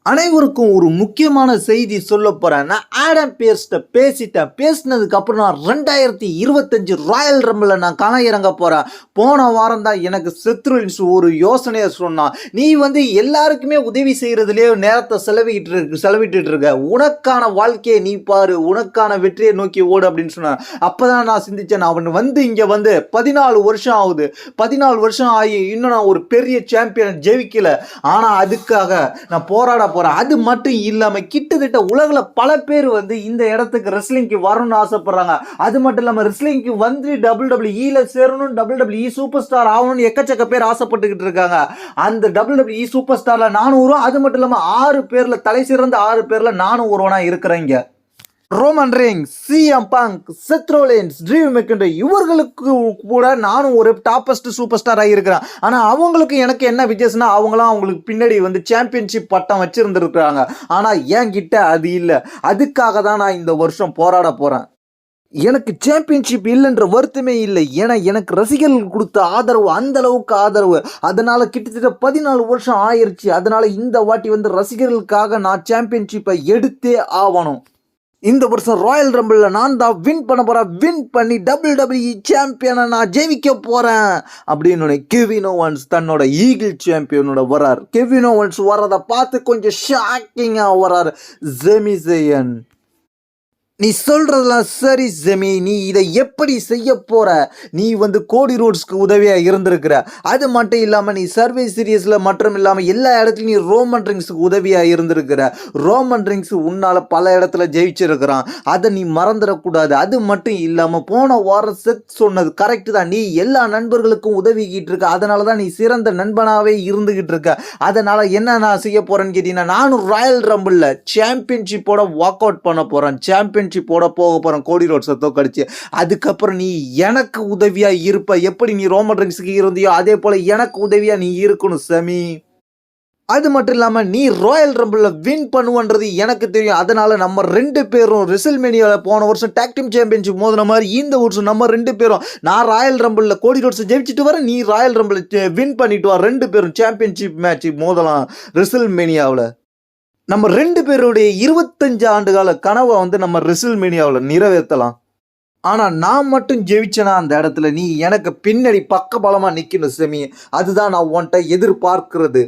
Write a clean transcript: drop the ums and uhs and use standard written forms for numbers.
அனைவருக்கும் ஒரு முக்கியமான செய்தி சொல்ல போறேன். நான் ஆடம் பியர்ஸ்ட்ட பேசிட்டேன். பேசினதுக்கு அப்புறம் நான் 2025 ராயல் ரம்பிள் நான் கள இறங்க போறேன். போன வாரம் தான் எனக்கு செத்ரோலின்ஸ் ஒரு யோசனையை சொன்னான். நீ எல்லாருக்குமே உதவி செய்யறதுலேயே நேரத்தை செலவிட்டு இருக்க. உனக்கான வாழ்க்கையை நீ பாரு, உனக்கான வெற்றியை நோக்கி ஓடு அப்படின்னு சொன்னான். அப்பதான் நான் சிந்திச்சேன், அவன் இங்க 14 வருஷம் ஆகுது. 14 வருஷம் ஆகி இன்னும் நான் ஒரு பெரிய சாம்பியன் ஜெயிக்கல. ஆனா அதுக்காக நான் போராட போறேன். அது மட்டும் இல்லாம கிட்டத்தட்ட உலகில் பல பேர் இந்த இடத்துக்கு ரெஸ்லிங்க்கு வரணும்னு ஆசைப்படுறாங்க. அது மட்டும் இல்லாம ரெஸ்லிங்க்கு WWE சேரணும், WWE சூப்பர் ஸ்டார் ஆகணும்னு எக்கச்சக்க பேர் ஆசைப்பட்டுக்கிட்டு இருக்காங்க. அந்த WWE சூப்பர் ஸ்டார்ல நானும் வரும். அது மட்டும் இல்லாம 6 பேர்ல தலை சிறந்த 6 பேர்ல நானும் ஒருவனா இருக்கிறேங்க. Roman Reigns, CM Punk, Seth Rollins, Drew McIntyre இவர்களுக்கு கூட நானும் ஒரு டாப்பஸ்ட் சூப்பர் ஸ்டார் ஆகியிருக்கிறேன். ஆனால் அவங்களுக்கு எனக்கு என்ன வித்தியாசம்னா, அவங்களுக்கு பின்னாடி சாம்பியன்ஷிப் பட்டம் வச்சிருந்துருக்குறாங்க. ஆனால் என்கிட்ட அது இல்லை. அதுக்காக தான் நான் இந்த வருஷம் போராட போகிறேன். எனக்கு சாம்பியன்ஷிப் இல்லைன்ற வருத்தமே இல்லை. ஏன்னா எனக்கு ரசிகர்கள் கொடுத்த ஆதரவு அந்த அளவுக்கு ஆதரவு. அதனால கிட்டத்தட்ட 14 வருஷம் ஆயிடுச்சு. அதனால இந்த வாட்டி ரசிகர்களுக்காக நான் சாம்பியன்ஷிப்பை எடுத்தே ஆகணும். இந்த வருஷம் ராயல் ரம்பிளில் நான் தான் வின் பண்ண போகிறேன். வின் பண்ணி WWE சாம்பியனை நான் ஜெயிக்க போகிறேன் அப்படின்னு கெவின் ஓவன்ஸ் தன்னோட ஈகிள் சாம்பியனோட வரார். கெவின் ஓவன்ஸ் வர்றதை பார்த்து கொஞ்சம் ஷாக்கிங்காக வரார் செமி ஜெயன். நீ சொல்றதெல்லாம் சரி செமி, நீ இதை எப்படி செய்ய போற? நீ கோடி ரோட்ஸ்க்கு உதவியாக இருந்திருக்கிற. அது மட்டும் இல்லாமல் நீ சர்வே சீரியஸில் மற்றும் இல்லாமல் எல்லா இடத்துலையும் நீ ரோமன் ரிங்ஸுக்கு உதவியாக இருந்திருக்கிற. ரோமன் ரிங்ஸ் உன்னால் பல இடத்துல ஜெயிச்சிருக்கிறான். அதை நீ மறந்துடக்கூடாது. அது மட்டும் இல்லாமல் போன வாரம் செத் சொன்னது கரெக்டு தான். நீ எல்லா நண்பர்களுக்கும் உதவிக்கிட்டு இருக்க. அதனால தான் நீ சிறந்த நண்பனாகவே இருந்துக்கிட்டு இருக்க. அதனால் என்ன நான் செய்ய போகிறேன்னு கேட்டீங்கன்னா, நானும் ராயல் ரம்பிளில் சாம்பியன்ஷிப்போட வாக் அவுட் பண்ண போகிறேன். போட போக போறேன் கோடி ரோட்ஸை தோக்கடிச்சு. அதுக்கப்புறம் நீ எனக்கு உதவியா இருப்ப. எப்படி நீ ரோமன் ரிங்ஸுக்கு இருந்தியோ அதே போல எனக்கு உதவியா நீ இருக்கணும் செமி. அது மட்டும் இல்லாம நீ ராயல் ரம்பிள்ல வின் பண்ணுவன்றது எனக்கு தெரியும். அதனால நம்ம 2 பேரும் ரெசில்மேனியாவில் போன வருஷம் டாக் டீம் சாம்பியன்ஷிப் மோதின மாதிரி இந்த வருஷம் நம்ம 2 பேரும், நான் ராயல் ரம்பிள்ல கோடி ரோட்ஸ் ஜெயிச்சுட்டு வரேன், நீ ராயல் ரம்பிள் வின் பண்ணிட்டு வா. 2 பேரும் சாம்பியன்ஷிப் மேட்ச் மோதலாம் ரெசில்மேனியாவில். நம்ம 2 பேருடைய 25 ஆண்டுகால கனவை நம்ம ரெசில்மேனியாவில் நிறைவேற்றலாம். ஆனால் நான் மட்டும் ஜெயிச்சேனா அந்த இடத்துல நீ எனக்கு பின்னாடி பக்க பலமாக நிற்கணும் செமி. அதுதான் நான் உன்கிட்ட எதிர்பார்க்கிறது.